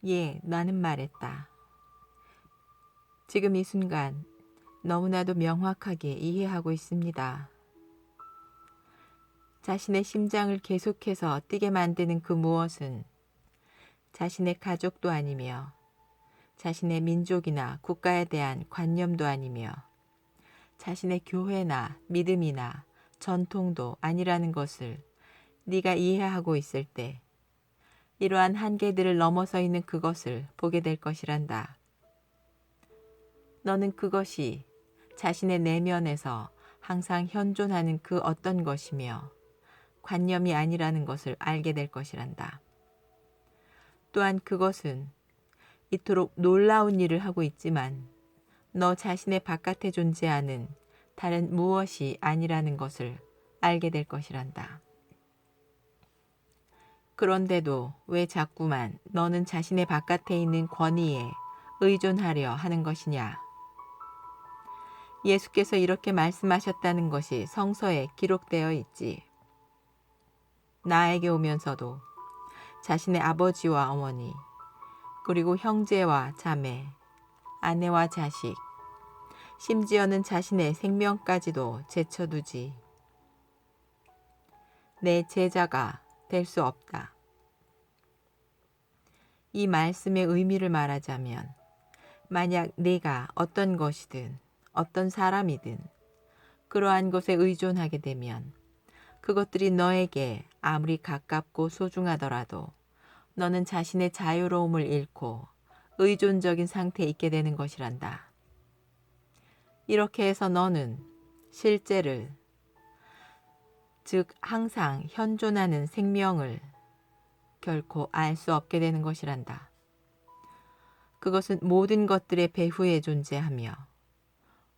예, 나는 말했다. 지금 이 순간 너무나도 명확하게 이해하고 있습니다. 자신의 심장을 계속해서 뛰게 만드는 그 무엇은 자신의 가족도 아니며 자신의 민족이나 국가에 대한 관념도 아니며 자신의 교회나 믿음이나 전통도 아니라는 것을 네가 이해하고 있을 때 이러한 한계들을 넘어서 있는 그것을 보게 될 것이란다. 너는 그것이 자신의 내면에서 항상 현존하는 그 어떤 것이며 관념이 아니라는 것을 알게 될 것이란다. 또한 그것은 이토록 놀라운 일을 하고 있지만 너 자신의 바깥에 존재하는 다른 무엇이 아니라는 것을 알게 될 것이란다. 그런데도 왜 자꾸만 너는 자신의 바깥에 있는 권위에 의존하려 하는 것이냐? 예수께서 이렇게 말씀하셨다는 것이 성서에 기록되어 있지. 나에게 오면서도 자신의 아버지와 어머니, 그리고 형제와 자매, 아내와 자식, 심지어는 자신의 생명까지도 제쳐두지. 내 제자가 될 수 없다. 이 말씀의 의미를 말하자면 만약 네가 어떤 것이든 어떤 사람이든 그러한 것에 의존하게 되면 그것들이 너에게 아무리 가깝고 소중하더라도 너는 자신의 자유로움을 잃고 의존적인 상태에 있게 되는 것이란다. 이렇게 해서 너는 실제를, 즉 항상 현존하는 생명을 결코 알 수 없게 되는 것이란다. 그것은 모든 것들의 배후에 존재하며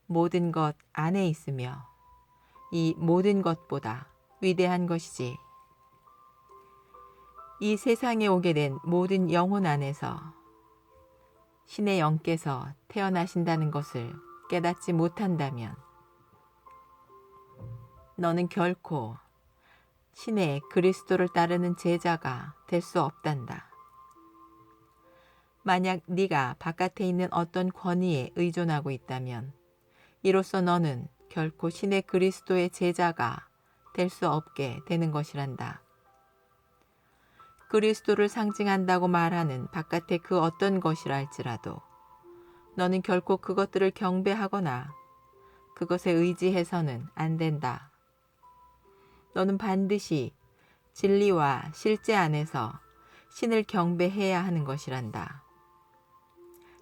모든 것 안에 있으며 이 모든 것보다 위대한 것이지. 이 세상에 오게 된 모든 영혼 안에서 신의 영께서 태어나신다는 것을 깨닫지 못한다면 너는 결코 신의 그리스도를 따르는 제자가 될 수 없단다. 만약 네가 바깥에 있는 어떤 권위에 의존하고 있다면 이로써 너는 결코 신의 그리스도의 제자가 될 수 없게 되는 것이란다. 그리스도를 상징한다고 말하는 바깥의 그 어떤 것이라 할지라도 너는 결코 그것들을 경배하거나 그것에 의지해서는 안 된다. 너는 반드시 진리와 실제 안에서 신을 경배해야 하는 것이란다.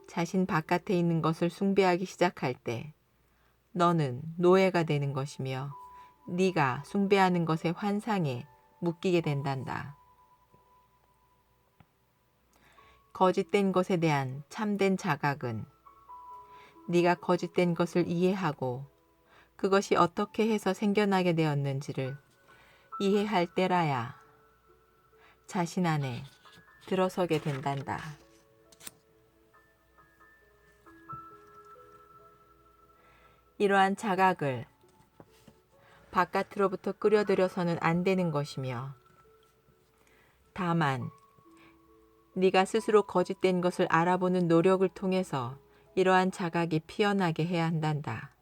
자신 바깥에 있는 것을 숭배하기 시작할 때 너는 노예가 되는 것이며 네가 숭배하는 것의 환상에 묶이게 된단다. 거짓된 것에 대한 참된 자각은 네가 거짓된 것을 이해하고 그것이 어떻게 해서 생겨나게 되었는지를 이해할 때라야 자신 안에 들어서게 된단다. 이러한 자각을 바깥으로부터 끌어들여서는 안 되는 것이며 다만 네가 스스로 거짓된 것을 알아보는 노력을 통해서 이러한 자각이 피어나게 해야 한단다.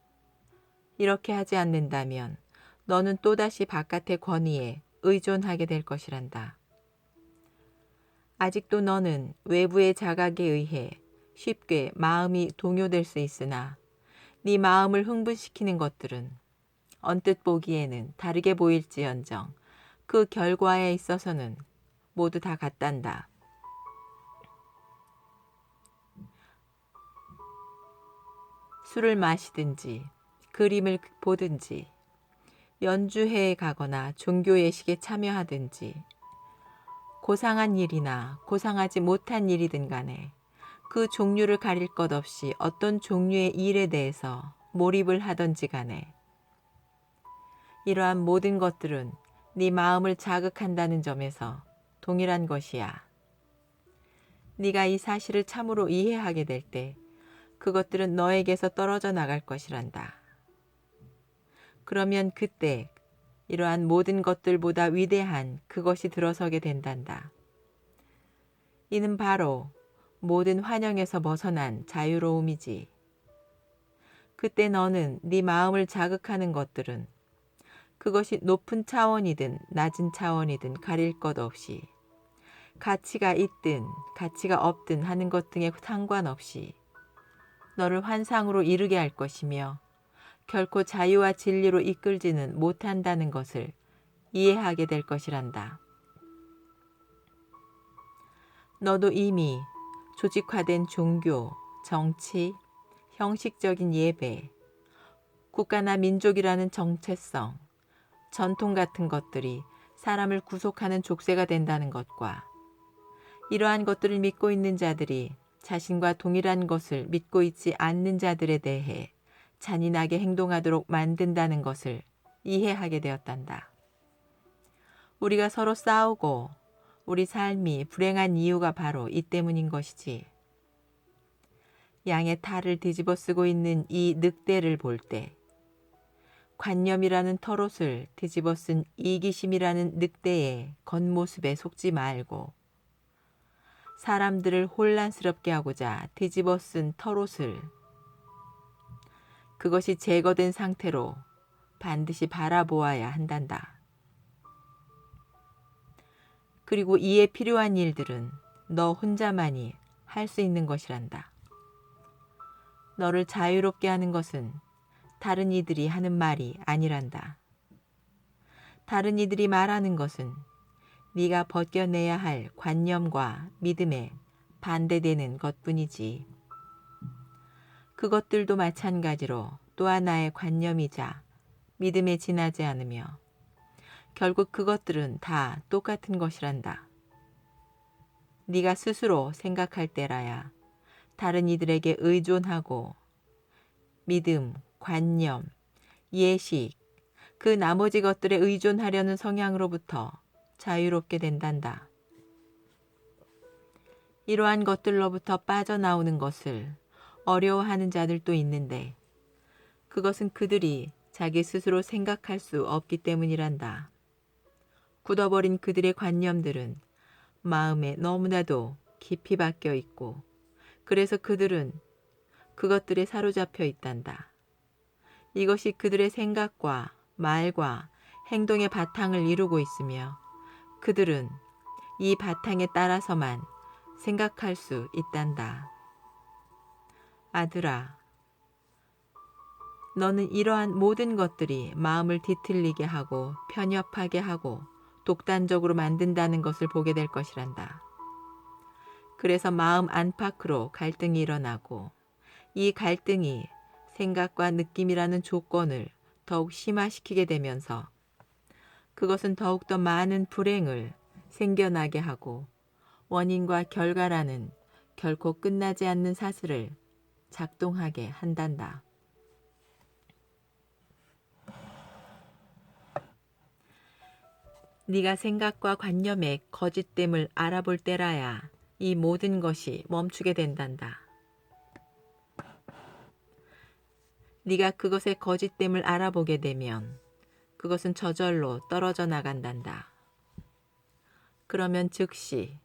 이렇게 하지 않는다면 너는 또다시 바깥의 권위에 의존하게 될 것이란다. 아직도 너는 외부의 자각에 의해 쉽게 마음이 동요될 수 있으나 네 마음을 흥분시키는 것들은 언뜻 보기에는 다르게 보일지언정 그 결과에 있어서는 모두 다 같단다. 술을 마시든지 그림을 보든지 연주회에 가거나 종교 예식에 참여하든지 고상한 일이나 고상하지 못한 일이든 간에 그 종류를 가릴 것 없이 어떤 종류의 일에 대해서 몰입을 하든지 간에 이러한 모든 것들은 네 마음을 자극한다는 점에서 동일한 것이야. 네가 이 사실을 참으로 이해하게 될 때 그것들은 너에게서 떨어져 나갈 것이란다. 그러면 그때 이러한 모든 것들보다 위대한 그것이 들어서게 된단다. 이는 바로 모든 환영에서 벗어난 자유로움이지. 그때 너는 네 마음을 자극하는 것들은 그것이 높은 차원이든 낮은 차원이든 가릴 것 없이 가치가 있든 가치가 없든 하는 것 등에 상관없이 너를 환상으로 이르게 할 것이며 결코 자유와 진리로 이끌지는 못한다는 것을 이해하게 될 것이란다. 너도 이미 조직화된 종교, 정치, 형식적인 예배, 국가나 민족이라는 정체성, 전통 같은 것들이 사람을 구속하는 족쇄가 된다는 것과 이러한 것들을 믿고 있는 자들이 자신과 동일한 것을 믿고 있지 않는 자들에 대해 잔인하게 행동하도록 만든다는 것을 이해하게 되었단다. 우리가 서로 싸우고 우리 삶이 불행한 이유가 바로 이 때문인 것이지. 양의 탈을 뒤집어 쓰고 있는 이 늑대를 볼 때 관념이라는 털옷을 뒤집어 쓴 이기심이라는 늑대의 겉모습에 속지 말고 사람들을 혼란스럽게 하고자 뒤집어 쓴 털옷을 그것이 제거된 상태로 반드시 바라보아야 한단다. 그리고 이에 필요한 일들은 너 혼자만이 할 수 있는 것이란다. 너를 자유롭게 하는 것은 다른 이들이 하는 말이 아니란다. 다른 이들이 말하는 것은 네가 벗겨내야 할 관념과 믿음에 반대되는 것뿐이지. 그것들도 마찬가지로 또 하나의 관념이자 믿음에 지나지 않으며 결국 그것들은 다 똑같은 것이란다. 네가 스스로 생각할 때라야 다른 이들에게 의존하고 믿음, 관념, 예식, 그 나머지 것들에 의존하려는 성향으로부터 자유롭게 된단다. 이러한 것들로부터 빠져나오는 것을 어려워하는 자들도 있는데 그것은 그들이 자기 스스로 생각할 수 없기 때문이란다. 굳어버린 그들의 관념들은 마음에 너무나도 깊이 박혀 있고 그래서 그들은 그것들에 사로잡혀 있단다. 이것이 그들의 생각과 말과 행동의 바탕을 이루고 있으며 그들은 이 바탕에 따라서만 생각할 수 있단다. 아들아, 너는 이러한 모든 것들이 마음을 뒤틀리게 하고 편협하게 하고 독단적으로 만든다는 것을 보게 될 것이란다. 그래서 마음 안팎으로 갈등이 일어나고 이 갈등이 생각과 느낌이라는 조건을 더욱 심화시키게 되면서 그것은 더욱더 많은 불행을 생겨나게 하고 원인과 결과라는 결코 끝나지 않는 사슬을 작동하게 한단다. 네가 생각과 관념의 거짓됨을 알아볼 때라야 이 모든 것이 멈추게 된단다. 네가 그것의 거짓됨을 알아보게 되면 그것은 저절로 떨어져 나간단다. 그러면 즉시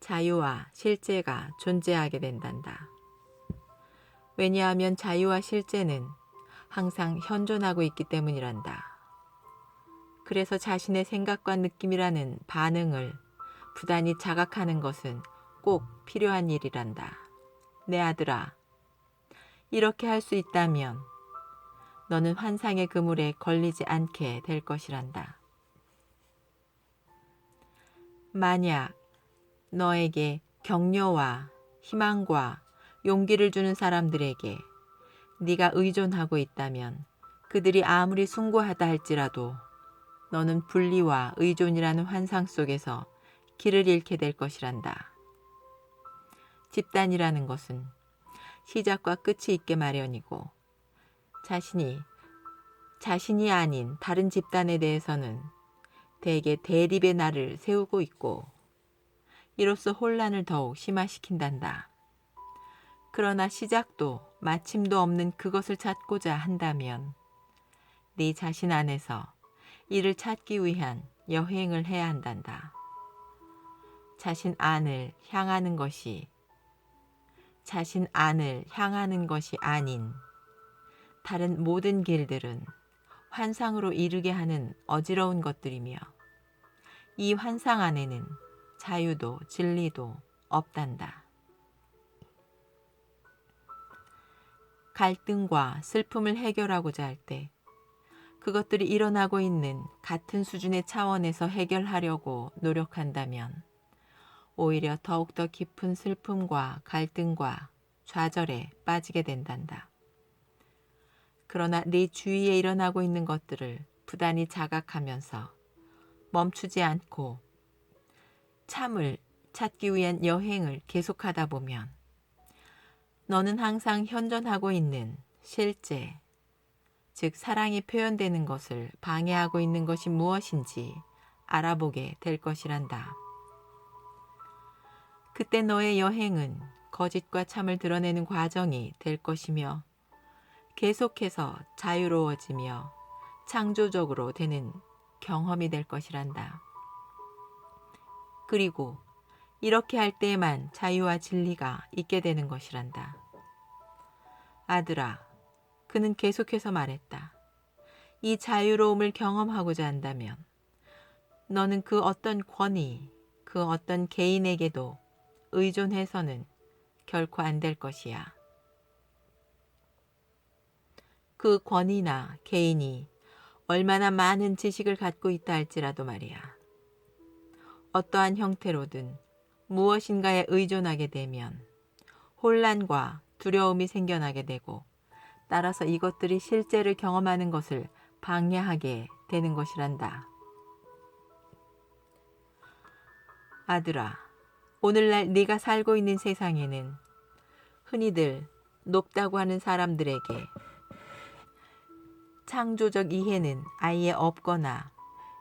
자유와 실제가 존재하게 된단다. 왜냐하면 자유와 실제는 항상 현존하고 있기 때문이란다. 그래서 자신의 생각과 느낌이라는 반응을 부단히 자각하는 것은 꼭 필요한 일이란다. 내 아들아, 이렇게 할 수 있다면 너는 환상의 그물에 걸리지 않게 될 것이란다. 만약 너에게 격려와 희망과 용기를 주는 사람들에게 네가 의존하고 있다면 그들이 아무리 숭고하다 할지라도 너는 분리와 의존이라는 환상 속에서 길을 잃게 될 것이란다. 집단이라는 것은 시작과 끝이 있게 마련이고 자신이 아닌 다른 집단에 대해서는 대개 대립의 날을 세우고 있고 이로써 혼란을 더욱 심화시킨단다. 그러나 시작도 마침도 없는 그것을 찾고자 한다면 네 자신 안에서 이를 찾기 위한 여행을 해야 한단다. 자신 안을 향하는 것이 자신 안을 향하는 것이 아닌 다른 모든 길들은 환상으로 이르게 하는 어지러운 것들이며 이 환상 안에는 자유도 진리도 없단다. 갈등과 슬픔을 해결하고자 할 때 그것들이 일어나고 있는 같은 수준의 차원에서 해결하려고 노력한다면 오히려 더욱더 깊은 슬픔과 갈등과 좌절에 빠지게 된단다. 그러나 네 주위에 일어나고 있는 것들을 부단히 자각하면서 멈추지 않고 참을 찾기 위한 여행을 계속하다 보면 너는 항상 현존하고 있는 실제, 즉 사랑이 표현되는 것을 방해하고 있는 것이 무엇인지 알아보게 될 것이란다. 그때 너의 여행은 거짓과 참을 드러내는 과정이 될 것이며 계속해서 자유로워지며 창조적으로 되는 경험이 될 것이란다. 그리고 이렇게 할 때에만 자유와 진리가 있게 되는 것이란다. 아들아, 그는 계속해서 말했다. 이 자유로움을 경험하고자 한다면 너는 그 어떤 권위, 그 어떤 개인에게도 의존해서는 결코 안 될 것이야. 그 권위나 개인이 얼마나 많은 지식을 갖고 있다 할지라도 말이야. 어떠한 형태로든 무엇인가에 의존하게 되면 혼란과 두려움이 생겨나게 되고 따라서 이것들이 실제를 경험하는 것을 방해하게 되는 것이란다. 아들아, 오늘날 네가 살고 있는 세상에는 흔히들 높다고 하는 사람들에게 창조적 이해는 아예 없거나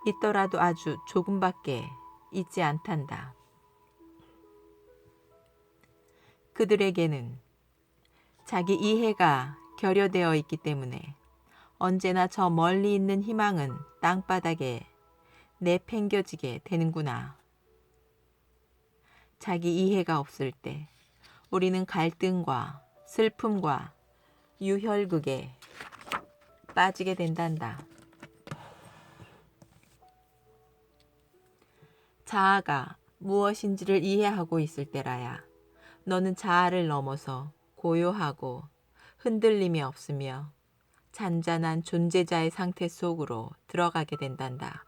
있더라도 아주 조금밖에 있지 않단다. 그들에게는 자기 이해가 결여되어 있기 때문에 언제나 저 멀리 있는 희망은 땅바닥에 내팽겨지게 되는구나. 자기 이해가 없을 때 우리는 갈등과 슬픔과 유혈극에 빠지게 된단다. 자아가 무엇인지를 이해하고 있을 때라야 너는 자아를 넘어서 고요하고 흔들림이 없으며 잔잔한 존재자의 상태 속으로 들어가게 된단다.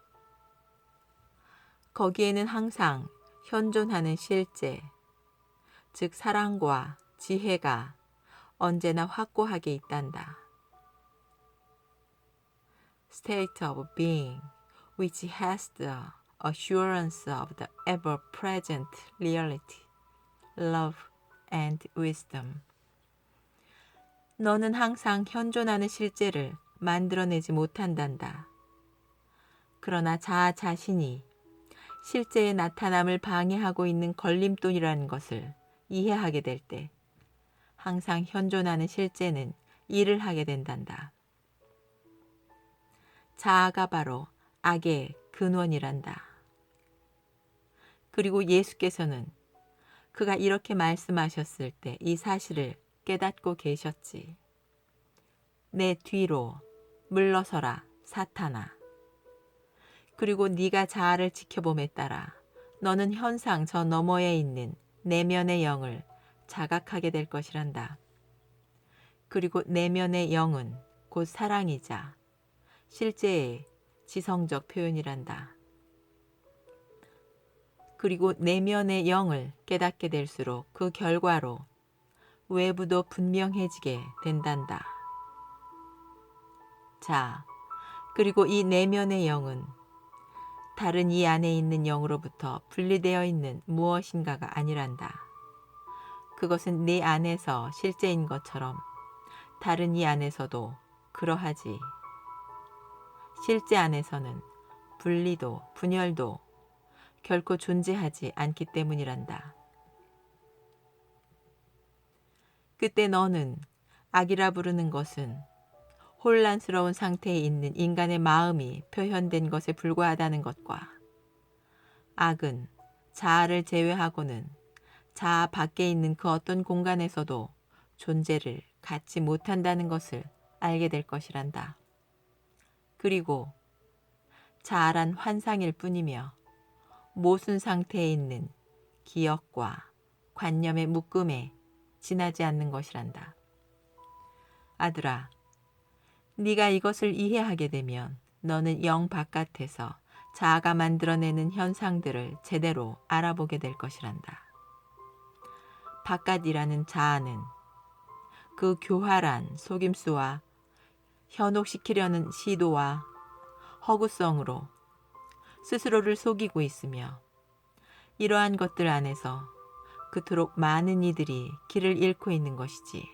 거기에는 항상 현존하는 실제, 즉 사랑과 지혜가 언제나 확고하게 있단다. State of being, which has the assurance of the ever-present reality, love and wisdom. 너는 항상 현존하는 실제를 만들어내지 못한단다. 그러나 자아 자신이 실제의 나타남을 방해하고 있는 걸림돌이라는 것을 이해하게 될 때 항상 현존하는 실제는 일을 하게 된단다. 자아가 바로 악의 근원이란다. 그리고 예수께서는 그가 이렇게 말씀하셨을 때 이 사실을 깨닫고 계셨지. 내 뒤로 물러서라 사탄아. 그리고 네가 자아를 지켜봄에 따라 너는 현상 저 너머에 있는 내면의 영을 자각하게 될 것이란다. 그리고 내면의 영은 곧 사랑이자 실제의 지성적 표현이란다. 그리고 내면의 영을 깨닫게 될수록 그 결과로 외부도 분명해지게 된단다. 자, 그리고 이 내면의 영은 다른 이 안에 있는 영으로부터 분리되어 있는 무엇인가가 아니란다. 그것은 네 안에서 실제인 것처럼 다른 이 안에서도 그러하지. 실제 안에서는 분리도 분열도 결코 존재하지 않기 때문이란다. 그때 너는 악이라 부르는 것은 혼란스러운 상태에 있는 인간의 마음이 표현된 것에 불과하다는 것과 악은 자아를 제외하고는 자아 밖에 있는 그 어떤 공간에서도 존재를 갖지 못한다는 것을 알게 될 것이란다. 그리고 자아란 환상일 뿐이며 모순 상태에 있는 기억과 관념의 묶음에 지나지 않는 것이란다. 아들아, 네가 이것을 이해하게 되면 너는 영 바깥에서 자아가 만들어내는 현상들을 제대로 알아보게 될 것이란다. 바깥이라는 자아는 그 교활한 속임수와 현혹시키려는 시도와 허구성으로 스스로를 속이고 있으며 이러한 것들 안에서 그토록 많은 이들이 길을 잃고 있는 것이지.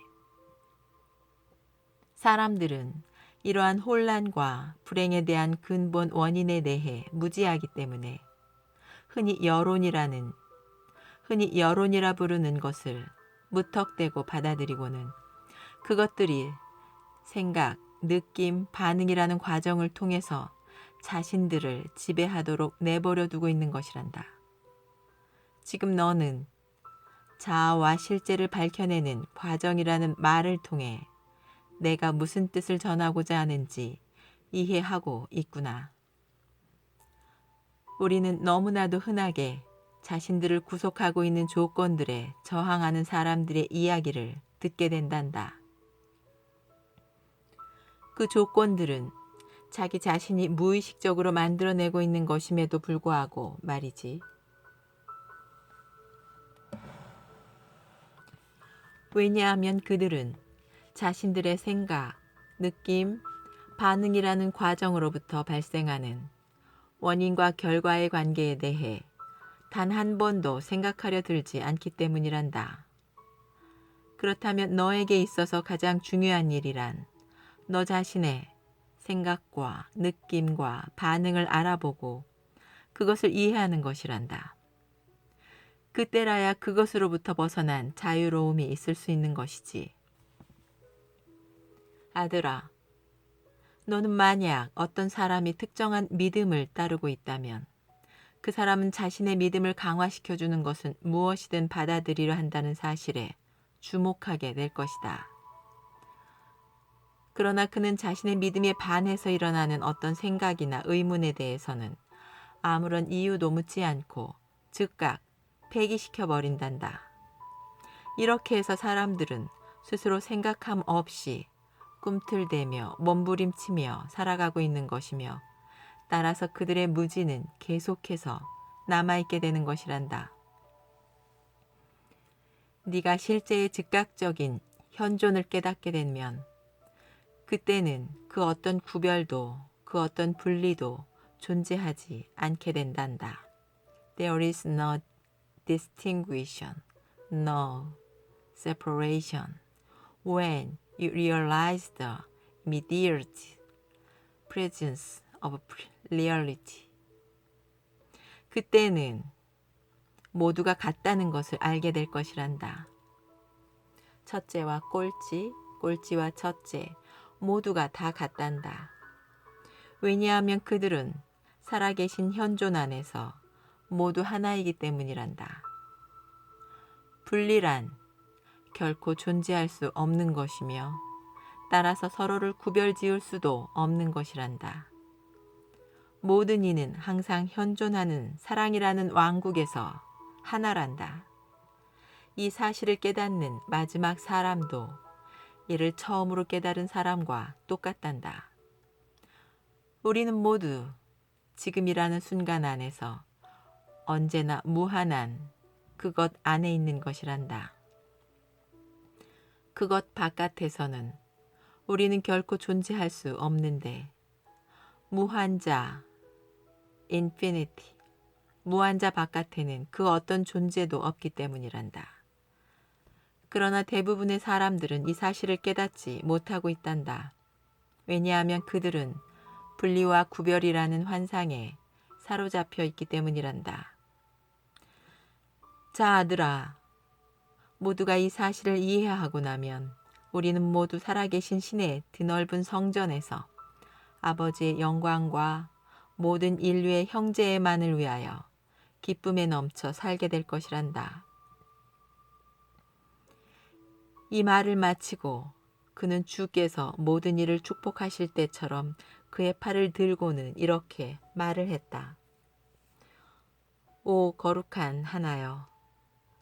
사람들은 이러한 혼란과 불행에 대한 근본 원인에 대해 무지하기 때문에 흔히 여론이라 부르는 것을 무턱대고 받아들이고는 그것들이 생각, 느낌, 반응이라는 과정을 통해서 자신들을 지배하도록 내버려 두고 있는 것이란다. 지금 너는 자아와 실제를 밝혀내는 과정이라는 말을 통해 내가 무슨 뜻을 전하고자 하는지 이해하고 있구나. 우리는 너무나도 흔하게 자신들을 구속하고 있는 조건들에 저항하는 사람들의 이야기를 듣게 된단다. 그 조건들은 자기 자신이 무의식적으로 만들어내고 있는 것임에도 불구하고 말이지. 왜냐하면 그들은 자신들의 생각, 느낌, 반응이라는 과정으로부터 발생하는 원인과 결과의 관계에 대해 단 한 번도 생각하려 들지 않기 때문이란다. 그렇다면 너에게 있어서 가장 중요한 일이란 너 자신의 생각과 느낌과 반응을 알아보고 그것을 이해하는 것이란다. 그때라야 그것으로부터 벗어난 자유로움이 있을 수 있는 것이지. 아들아, 너는 만약 어떤 사람이 특정한 믿음을 따르고 있다면 그 사람은 자신의 믿음을 강화시켜주는 것은 무엇이든 받아들이려 한다는 사실에 주목하게 될 것이다. 그러나 그는 자신의 믿음에 반해서 일어나는 어떤 생각이나 의문에 대해서는 아무런 이유도 묻지 않고 즉각 폐기시켜버린단다. 이렇게 해서 사람들은 스스로 생각함 없이 꿈틀대며 몸부림치며 살아가고 있는 것이며 따라서 그들의 무지는 계속해서 남아있게 되는 것이란다. 네가 실제의 즉각적인 현존을 깨닫게 되면 그때는 그 어떤 구별도 그 어떤 분리도 존재하지 않게 된단다. There is no distinction, no separation when you realize the immediate presence of reality. 그때는 모두가 같다는 것을 알게 될 것이란다. 첫째와 꼴찌, 꼴찌와 첫째 모두가 다 같단다. 왜냐하면 그들은 살아계신 현존 안에서 모두 하나이기 때문이란다. 분리란 결코 존재할 수 없는 것이며 따라서 서로를 구별지을 수도 없는 것이란다. 모든 이는 항상 현존하는 사랑이라는 왕국에서 하나란다. 이 사실을 깨닫는 마지막 사람도 이를 처음으로 깨달은 사람과 똑같단다. 우리는 모두 지금이라는 순간 안에서 언제나 무한한 그것 안에 있는 것이란다. 그것 바깥에서는 우리는 결코 존재할 수 없는데 무한자, 인피니티, 무한자 바깥에는 그 어떤 존재도 없기 때문이란다. 그러나 대부분의 사람들은 이 사실을 깨닫지 못하고 있단다. 왜냐하면 그들은 분리와 구별이라는 환상에 사로잡혀 있기 때문이란다. 자, 아들아, 모두가 이 사실을 이해하고 나면 우리는 모두 살아계신 신의 드넓은 성전에서 아버지의 영광과 모든 인류의 형제만을 위하여 기쁨에 넘쳐 살게 될 것이란다. 이 말을 마치고 그는 주께서 모든 일을 축복하실 때처럼 그의 팔을 들고는 이렇게 말을 했다. 오 거룩한 하나여,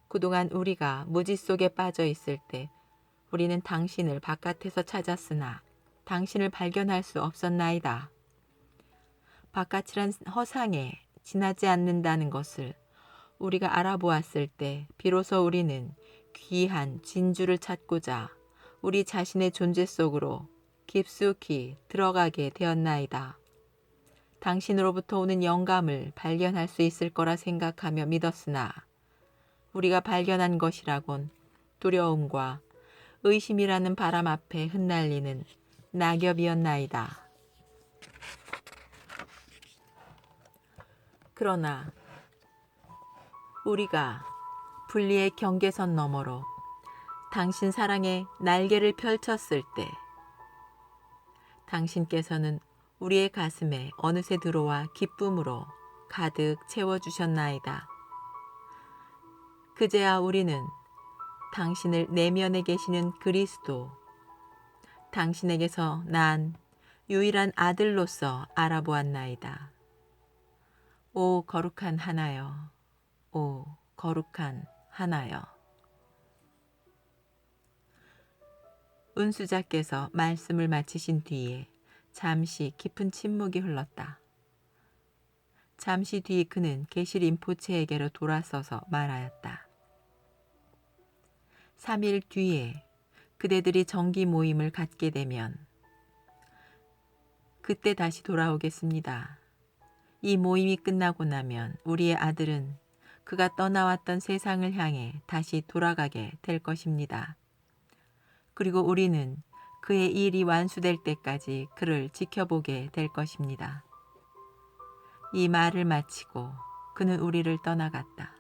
그동안 우리가 무지 속에 빠져 있을 때 우리는 당신을 바깥에서 찾았으나 당신을 발견할 수 없었나이다. 바깥이란 허상에 지나지 않는다는 것을 우리가 알아보았을 때 비로소 우리는 귀한 진주를 찾고자 우리 자신의 존재 속으로 깊숙이 들어가게 되었나이다. 당신으로부터 오는 영감을 발견할 수 있을 거라 생각하며 믿었으나 우리가 발견한 것이라곤 두려움과 의심이라는 바람 앞에 흩날리는 낙엽이었나이다. 그러나 우리가 분리의 경계선 너머로 당신 사랑의 날개를 펼쳤을 때 당신께서는 우리의 가슴에 어느새 들어와 기쁨으로 가득 채워주셨나이다. 그제야 우리는 당신을 내면에 계시는 그리스도, 당신에게서 난 유일한 아들로서 알아보았나이다. 오 거룩한 하나여, 오 거룩한 하나여. 은수자께서 말씀을 마치신 뒤에 잠시 깊은 침묵이 흘렀다. 잠시 뒤 그는 계시 림포체에게로 돌아서서 말하였다. 3일 뒤에 그대들이 정기 모임을 갖게 되면 그때 다시 돌아오겠습니다. 이 모임이 끝나고 나면 우리의 아들은 그가 떠나왔던 세상을 향해 다시 돌아가게 될 것입니다. 그리고 우리는 그의 일이 완수될 때까지 그를 지켜보게 될 것입니다. 이 말을 마치고 그는 우리를 떠나갔다.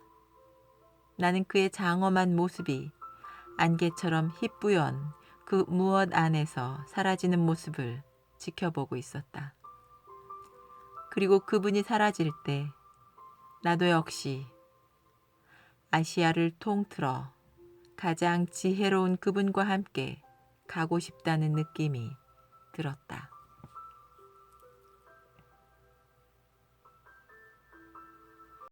나는 그의 장엄한 모습이 안개처럼 희뿌연 그 무엇 안에서 사라지는 모습을 지켜보고 있었다. 그리고 그분이 사라질 때 나도 역시 아시아를 통틀어 가장 지혜로운 그분과 함께 가고 싶다는 느낌이 들었다.